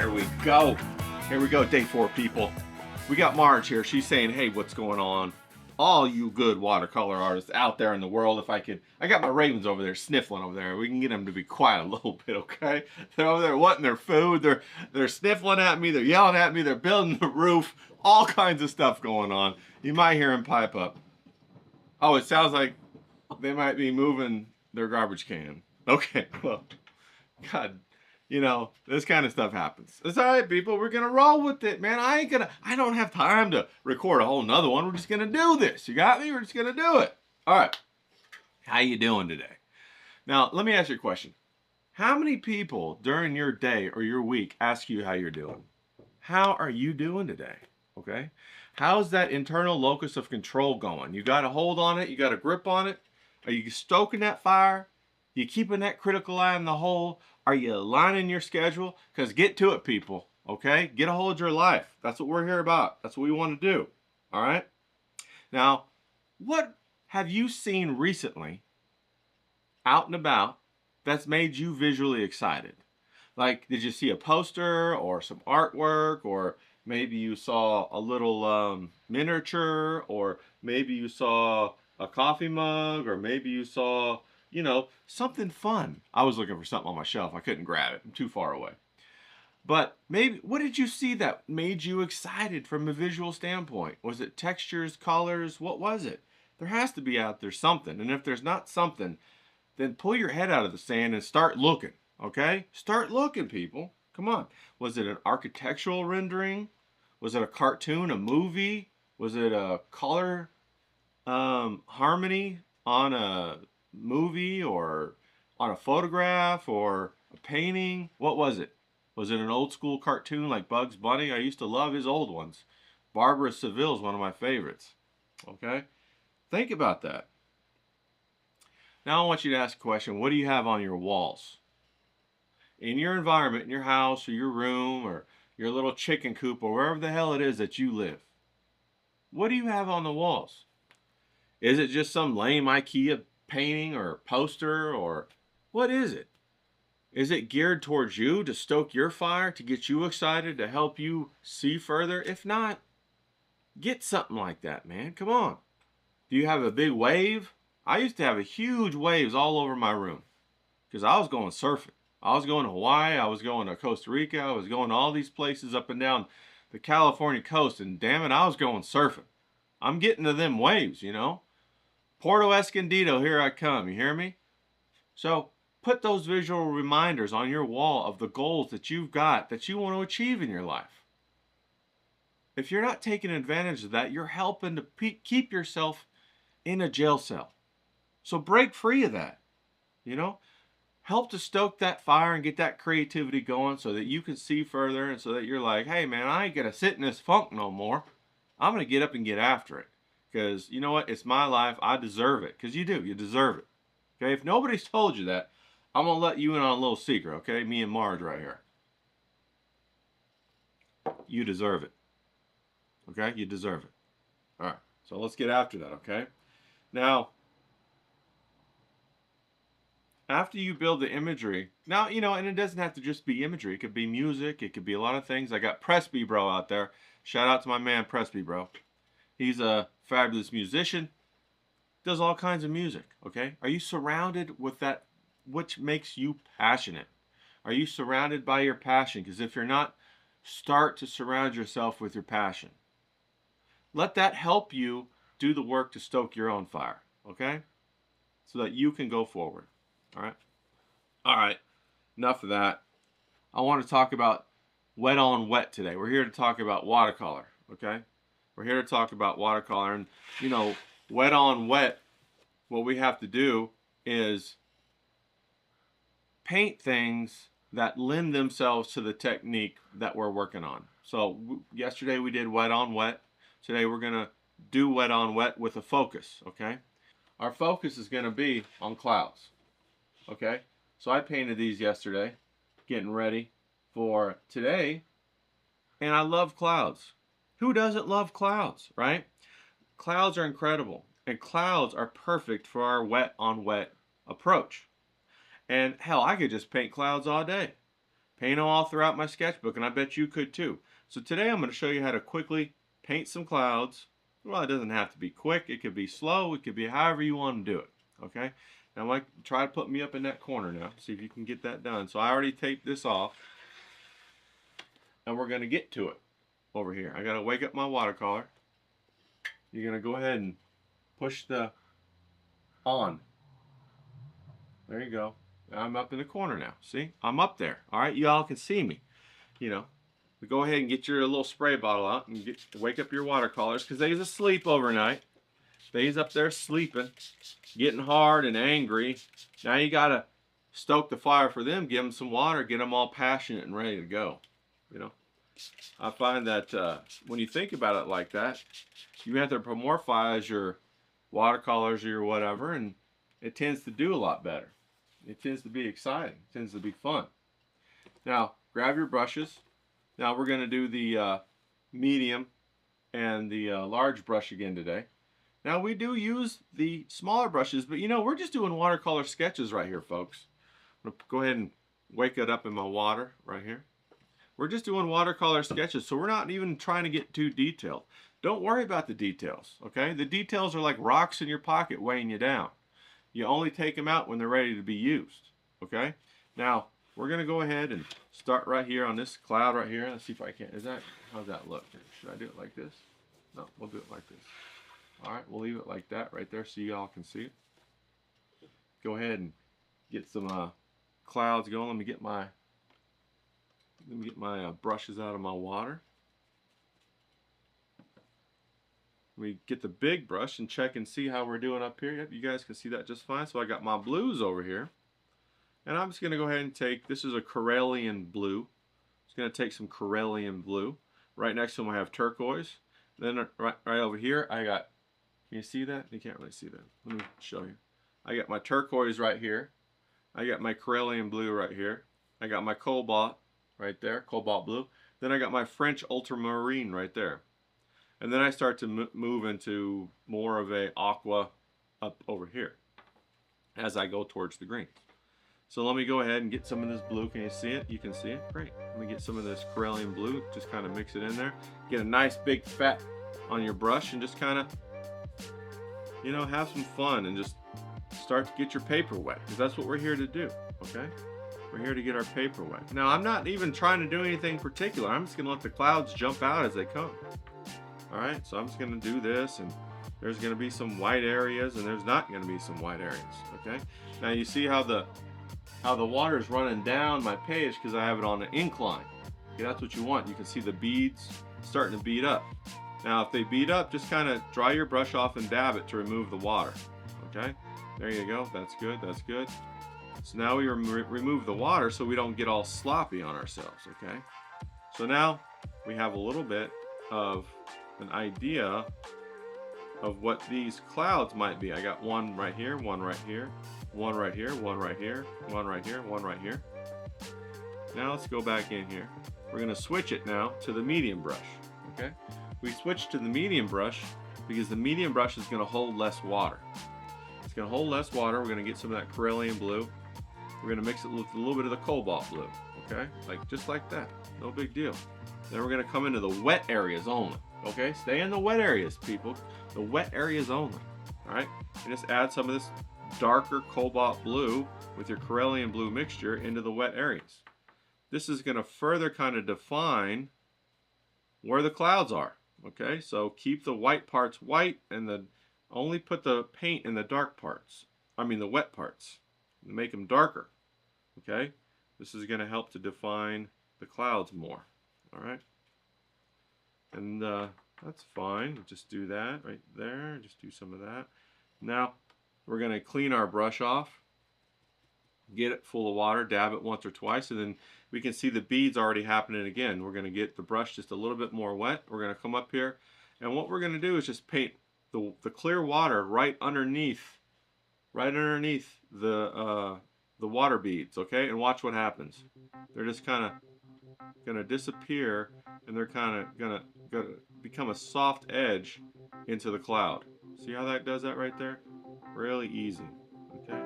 Here we go. Here we go, day 4, people. We got Marge here. She's saying, hey, what's going on? All you good watercolor artists out there in the world, if I could. I got my ravens over there sniffling over there. We can get them to be quiet a little bit, okay? They're over there wanting their food. They're sniffling at me. They're yelling at me. They're building the roof. All kinds of stuff going on. You might hear them pipe up. Oh, it sounds like they might be moving their garbage can. Okay, well, God, this kind of stuff happens. It's all right, people. We're gonna roll with it, man. I don't have time to record a whole nother one. We're just gonna do this. You got me? We're just gonna do it. All right. How you doing today? Now, let me ask you a question. How many people during your day or your week ask you how you're doing? How are you doing today? Okay. How's that internal locus of control going? You got a hold on it? You got a grip on it? Are you stoking that fire? You keeping that critical eye in the hole? Are you aligning your schedule? Because get to it, people, okay? Get a hold of your life. That's what we're here about. That's what we want to do, all right? Now, what have you seen recently out and about that's made you visually excited? Like, did you see a poster or some artwork, or maybe you saw a little miniature, or maybe you saw a coffee mug, or maybe you saw something fun. I was looking for something on my shelf. I couldn't grab it. I'm too far away. But maybe, what did you see that made you excited from a visual standpoint? Was it textures, colors? What was it? There has to be out there something. And if there's not something, then pull your head out of the sand and start looking, okay? Start looking, people. Come on. Was it an architectural rendering? Was it a cartoon, a movie? Was it a color harmony on a movie or on a photograph or a painting? What was it? Was it an old school cartoon like Bugs Bunny? I used to love his old ones. Barbara Seville is one of my favorites. Okay? Think about that. Now I want you to ask a question. What do you have on your walls? In your environment, in your house or your room or your little chicken coop or wherever the hell it is that you live. What do you have on the walls? Is it just some lame IKEA painting or poster, or what is it? Is it geared towards you to stoke your fire, to get you excited, to help you see further? If not, get something like that, man. Come on. Do you have a big wave? I used to have a huge waves all over my room because I was going surfing. I was going to Hawaii. I was going to Costa Rica. I was going to all these places up and down the California coast, and damn it, I was going surfing. I'm getting to them waves, Puerto Escondido, here I come. You hear me? So put those visual reminders on your wall of the goals that you've got that you want to achieve in your life. If you're not taking advantage of that, you're helping to keep yourself in a jail cell. So break free of that. Help to stoke that fire and get that creativity going so that you can see further and so that you're like, hey man, I ain't going to sit in this funk no more. I'm going to get up and get after it. Because you know what? It's my life. I deserve it. Because you do. You deserve it. Okay? If nobody's told you that, I'm going to let you in on a little secret. Okay? Me and Marge right here. You deserve it. Okay? You deserve it. All right. So let's get after that. Okay? Now, after you build the imagery, now, and it doesn't have to just be imagery. It could be music. It could be a lot of things. I got Presby Bro out there. Shout out to my man Presby Bro. He's a fabulous musician, does all kinds of music, okay? Are you surrounded with that which makes you passionate? Are you surrounded by your passion? Because if you're not, start to surround yourself with your passion. Let that help you do the work to stoke your own fire, okay? So that you can go forward, all right? All right, enough of that. I want to talk about wet on wet today. We're here to talk about watercolor, okay? We're here to talk about watercolor, and wet on wet, what we have to do is paint things that lend themselves to the technique that we're working on. So yesterday we did wet on wet. Today we're going to do wet on wet with a focus, okay? Our focus is going to be on clouds, okay? So I painted these yesterday, getting ready for today, and I love clouds. Who doesn't love clouds, right? Clouds are incredible, and clouds are perfect for our wet on wet approach. And hell, I could just paint clouds all day. paint them all throughout my sketchbook, and I bet you could too. So today I'm going to show you how to quickly paint some clouds. Well, it doesn't have to be quick. It could be slow. It could be however you want to do it. Okay? Now, Mike, try to put me up in that corner now. See if you can get that done. So I already taped this off, and we're going to get to it over here. I got to wake up my watercolor. You're going to go ahead and push the on. There you go. I'm up in the corner now. See? I'm up there. All right? You all can see me. You know, go ahead and get your little spray bottle out and wake up your watercolors because they's asleep overnight. They's up there sleeping, getting hard and angry. Now you got to stoke the fire for them, give them some water, get them all passionate and ready to go. You know, I find that when you think about it like that, you anthropomorphize your watercolors or your whatever, and it tends to do a lot better. It tends to be exciting. It tends to be fun. Now, grab your brushes. Now we're going to do the medium and the large brush again today. Now we do use the smaller brushes, but you know, we're just doing watercolor sketches right here, folks. I'm going to go ahead and wake it up in my water right here. We're just doing watercolor sketches, so we're not even trying to get too detailed. Don't worry about the details, okay? The details are like rocks in your pocket weighing you down. You only take them out when they're ready to be used, okay? Now, we're going to go ahead and start right here on this cloud right here. Let's see if I can. How's that look? Should I do it like this? No, we'll do it like this. All right, we'll leave it like that right there so you all can see it. Go ahead and get some clouds going. Let me get my brushes out of my water. We get the big brush and check and see how we're doing up here. Yep, you guys can see that just fine. So I got my blues over here. And I'm just going to go ahead and take, this is a Corellian blue. Just going to take some Corellian blue. Right next to them I have turquoise. Then right over here I got, can you see that? You can't really see that. Let me show you. I got my turquoise right here. I got my Corellian blue right here. I got my cobalt right there, cobalt blue. Then I got my French ultramarine right there. And then I start to move into more of a aqua up over here as I go towards the green. So let me go ahead and get some of this blue. Can you see it? You can see it? Great. Let me get some of this Corellian blue. Just kind of mix it in there. Get a nice big fat on your brush and just kind of, you know, have some fun and just start to get your paper wet, because that's what we're here to do, okay? We're here to get our paper wet. Now, I'm not even trying to do anything particular. I'm just going to let the clouds jump out as they come. All right, so I'm just going to do this, and there's going to be some white areas, and there's not going to be some white areas, okay? Now, you see how the water is running down my page because I have it on an incline. Okay, that's what you want. You can see the beads starting to bead up. Now, if they bead up, just kind of dry your brush off and dab it to remove the water, okay? There you go. That's good. That's good. So now we remove the water so we don't get all sloppy on ourselves, okay? So now we have a little bit of an idea of what these clouds might be. I got one right here, one right here, one right here, one right here, one right here, one right here. Now let's go back in here. We're going to switch it now to the medium brush, okay? We switch to the medium brush because the medium brush is going to hold less water. It's going to hold less water. We're going to get some of that Corellian blue. We're going to mix it with a little bit of the cobalt blue, okay? Just like that. No big deal. Then we're going to come into the wet areas only, okay? Stay in the wet areas, people. The wet areas only, all right? And just add some of this darker cobalt blue with your Corellian blue mixture into the wet areas. This is going to further kind of define where the clouds are, okay? So keep the white parts white and only put the paint in the dark parts. I mean the wet parts. Make them darker, okay? This is going to help to define the clouds more, all right? And that's fine. Just do that right there. Just do some of that. Now we're going to clean our brush off. Get it full of water, dab it once or twice, and then we can see the beads already happening again. We're going to get the brush just a little bit more wet. We're going to come up here, and what we're going to do is just paint the clear water right underneath the water beads, okay? And watch what happens. They're just kind of going to disappear, and they're kind of going to become a soft edge into the cloud. See how that does that right there? Really easy, okay?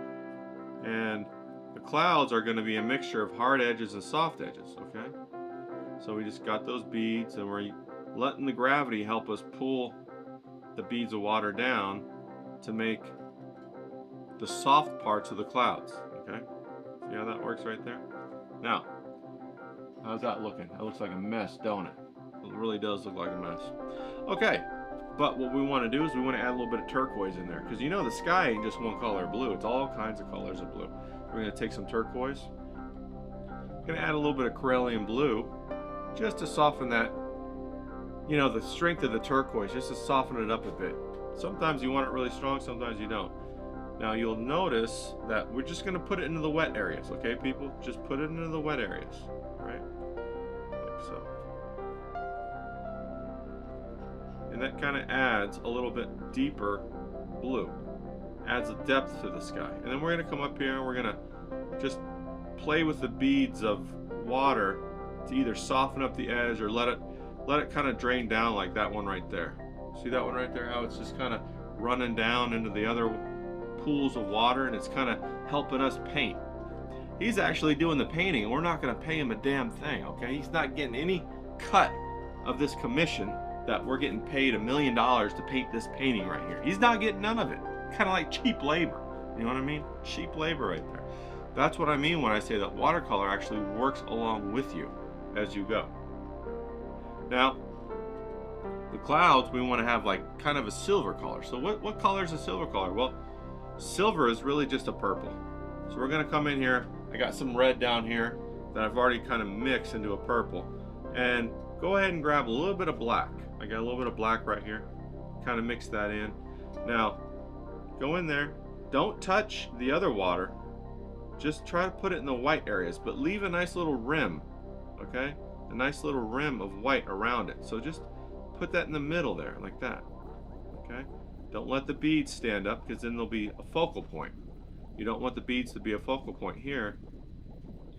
And the clouds are going to be a mixture of hard edges and soft edges, okay? So we just got those beads, and we're letting the gravity help us pull the beads of water down to make the soft parts of the clouds, okay? See how that works right there? Now, how's that looking? That looks like a mess, don't it? It really does look like a mess. Okay, but what we want to do is we want to add a little bit of turquoise in there, because you know the sky ain't just one color of blue, it's all kinds of colors of blue. We're going to take some turquoise. We're going to add a little bit of Corellian blue, just to soften that, you know, the strength of the turquoise, just to soften it up a bit. Sometimes you want it really strong, sometimes you don't. Now you'll notice that we're just going to put it into the wet areas, okay, people? Just put it into the wet areas, right? Like so. And that kind of adds a little bit deeper blue. Adds a depth to the sky. And then we're going to come up here and we're going to just play with the beads of water to either soften up the edge or let it kind of drain down, like that one right there. See that one right there? How it's just kind of running down into the other pools of water, and it's kind of helping us paint. He's actually doing the painting, and we're not going to pay him a damn thing, okay? He's not getting any cut of this commission that we're getting paid $1 million to paint this painting right here. He's not getting none of it. Kind of like cheap labor. You know what I mean? Cheap labor right there. That's what I mean when I say that watercolor actually works along with you as you go. Now, the clouds, we want to have like kind of a silver color. So what color is a silver color? Well, silver is really just a purple. So we're going to come in here. I got some red down here that I've already kind of mixed into a purple. And go ahead and grab a little bit of black. I got a little bit of black right here. Kind of mix that in. Now, go in there. Don't touch the other water. Just try to put it in the white areas, but leave a nice little rim, okay? A nice little rim of white around it. So just put that in the middle there, like that, okay? Don't let the beads stand up, because then they'll be a focal point. You don't want the beads to be a focal point here.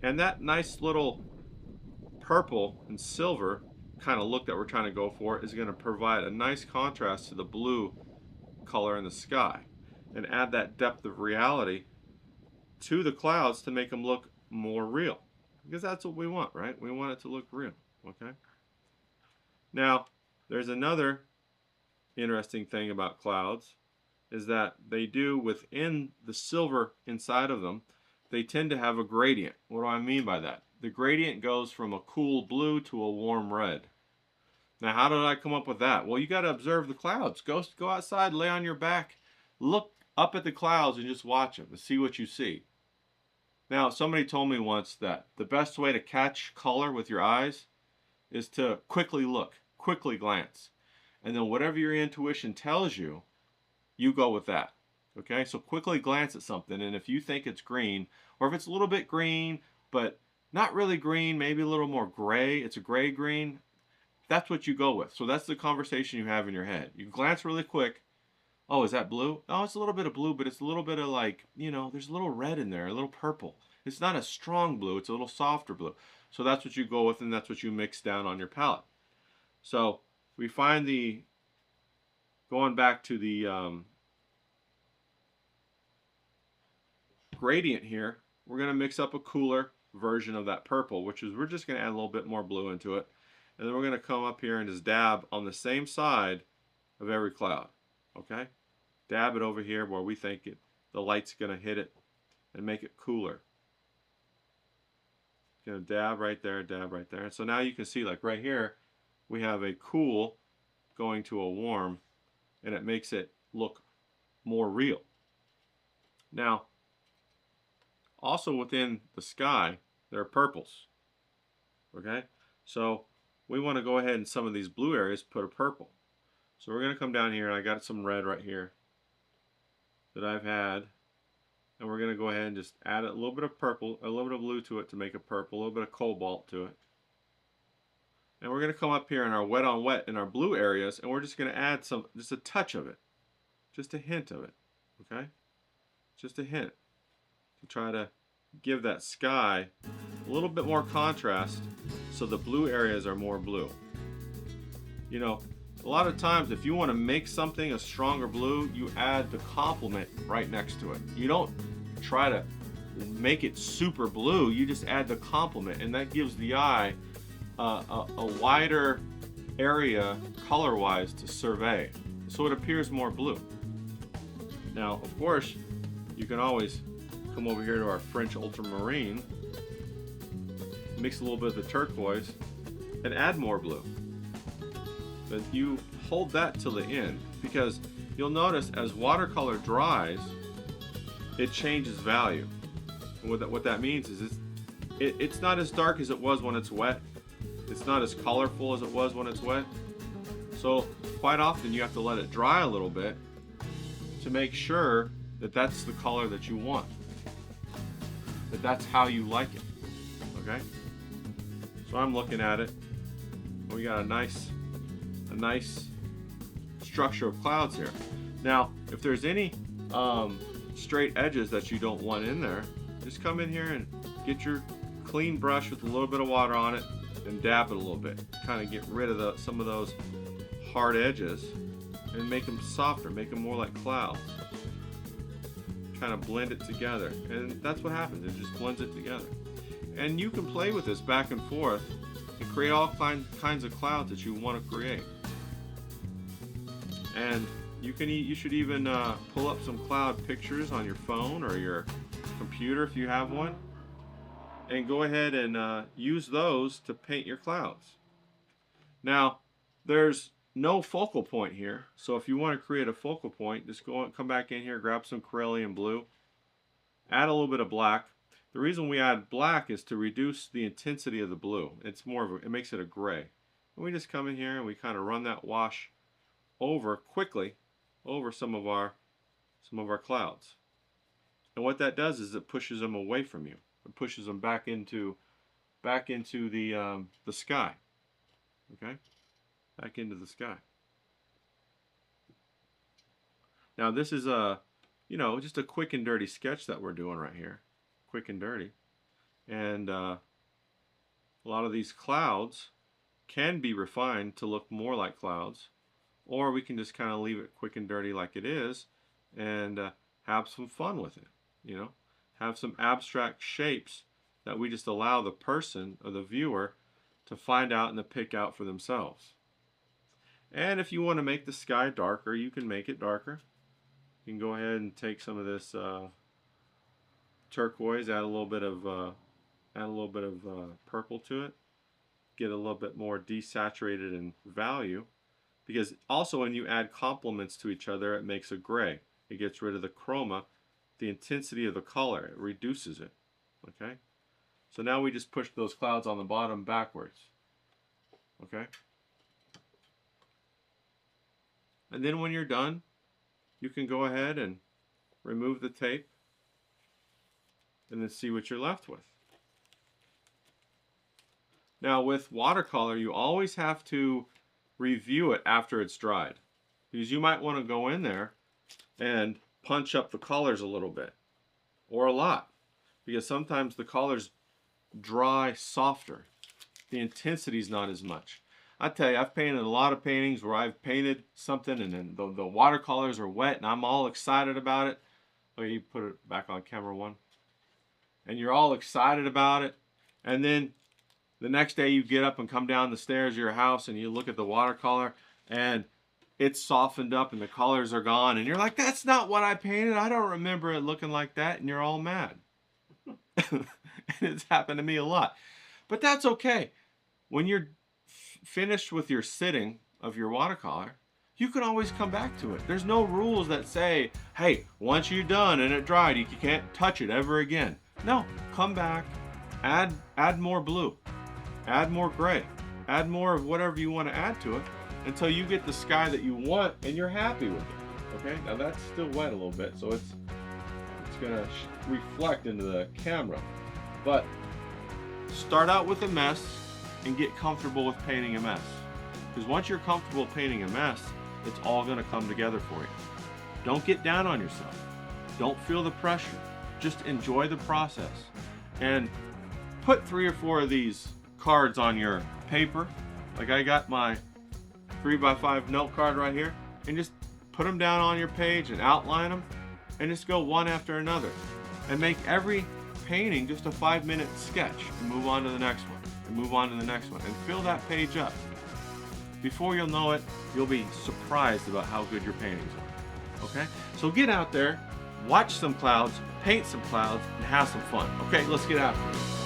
And that nice little purple and silver kind of look that we're trying to go for is going to provide a nice contrast to the blue color in the sky and add that depth of reality to the clouds to make them look more real, because that's what we want, right? We want it to look real, okay? Now, there's another interesting thing about clouds, is that they do, within the silver inside of them, they tend to have a gradient. What do I mean by that? The gradient goes from a cool blue to a warm red. Now, how did I come up with that? Well, you got to observe the clouds. Go outside, lay on your back, look up at the clouds and just watch them and see what you see. Now, somebody told me once that the best way to catch color with your eyes is to quickly look, quickly glance. And then whatever your intuition tells you, you go with that. Okay, so quickly glance at something, and if you think it's green, or if it's a little bit green, but not really green, maybe a little more gray, it's a gray green, that's what you go with. So that's the conversation you have in your head. You glance really quick. Oh, is that blue? Oh, it's a little bit of blue, but it's a little bit of, like, you know, there's a little red in there, a little purple. It's not a strong blue, it's a little softer blue. So that's what you go with, and that's what you mix down on your palette. So we find going back to the gradient here, we're going to mix up a cooler version of that purple, which is, we're just going to add a little bit more blue into it. And then we're going to come up here and just dab on the same side of every cloud. Okay? Dab it over here where we think the light's going to hit it and make it cooler. Going to dab right there, dab right there. And so now you can see, like right here, we have a cool going to a warm, and it makes it look more real. Now, also within the sky, there are purples. Okay? So we want to go ahead in some of these blue areas, put a purple. So we're going to come down here, and I got some red right here that I've had. And we're going to go ahead and just add a little bit of purple, a little bit of blue to it to make it purple, a little bit of cobalt to it. And we're going to come up here in our wet on wet in our blue areas, and we're just going to add just a touch of it. Just a hint of it. Okay? Just a hint. To try to give that sky a little bit more contrast so the blue areas are more blue. You know, a lot of times if you want to make something a stronger blue, you add the complement right next to it. You don't try to make it super blue, you just add the complement, and that gives the eye a wider area color-wise to survey, so it appears more blue. Now, of course, you can always come over here to our French ultramarine, mix a little bit of the turquoise, and add more blue. But you hold that till the end, because you'll notice as watercolor dries, it changes value. And what that means is it's not as dark as it was when it's wet. It's not as colorful as it was when it's wet. So quite often you have to let it dry a little bit to make sure that that's the color that you want, that that's how you like it. Okay, so I'm looking at it. We got a nice structure of clouds here. Now, if there's any straight edges that you don't want in there, just come in here and get your clean brush with a little bit of water on it and dab it a little bit. Kind of get rid of some of those hard edges and make them softer, make them more like clouds. Kind of blend it together, and that's what happens. It just blends it together. And you can play with this back and forth and create all kinds of clouds that you want to create. And you should even pull up some cloud pictures on your phone or your computer if you have one, and go ahead and use those to paint your clouds. Now, there's no focal point here, so if you want to create a focal point, just come back in here, grab some Corellian blue, add a little bit of black. The reason we add black is to reduce the intensity of the blue. It's it makes it a gray. And we just come in here and we kind of run that wash quickly over some of our clouds. And what that does is it pushes them away from you. It pushes them back into the sky. Okay? Back into the sky. Now this is just a quick and dirty sketch that we're doing right here. Quick and dirty. And a lot of these clouds can be refined to look more like clouds, or we can just kind of leave it quick and dirty like it is and have some fun with it. Have some abstract shapes that we just allow the person or the viewer to find out and to pick out for themselves. And if you want to make the sky darker, you can make it darker. You can go ahead and take some of this turquoise, add a little bit of purple to it, get a little bit more desaturated in value, because also when you add complements to each other, it makes a gray. It gets rid of the chroma, the intensity of the color. It reduces it. Okay, so now we just push those clouds on the bottom backwards. Okay, and then when you're done, you can go ahead and remove the tape and then see what you're left with. Now with watercolor, you always have to review it after it's dried, because you might want to go in there and punch up the colors a little bit or a lot, because sometimes the colors dry softer. The intensity is not as much. I tell you, I've painted a lot of paintings where I've painted something and then the watercolors are wet and I'm all excited about it. Oh, you put it back on camera one. And you're all excited about it. And then the next day you get up and come down the stairs of your house and you look at the watercolor and it's softened up and the colors are gone. And you're like, that's not what I painted. I don't remember it looking like that. And you're all mad. And it's happened to me a lot. But that's okay. When you're finished with your sitting of your watercolor, you can always come back to it. There's no rules that say, hey, once you're done and it dried, you can't touch it ever again. No, come back, add more blue, add more gray, add more of whatever you want to add to it until you get the sky that you want and you're happy with it. Okay, now that's still wet a little bit, so it's gonna reflect into the camera. But start out with a mess and get comfortable with painting a mess. Because once you're comfortable painting a mess, it's all gonna come together for you. Don't get down on yourself. Don't feel the pressure. Just enjoy the process. And put 3 or 4 of these cards on your paper. Like I got my 3x5 note card right here. And just put them down on your page and outline them. And just go one after another. And make every painting just a 5-minute sketch and move on to the next one and move on to the next one and fill that page up. Before you'll know it, you'll be surprised about how good your paintings are. Okay? So get out there, watch some clouds, paint some clouds, and have some fun. Okay, let's get after it.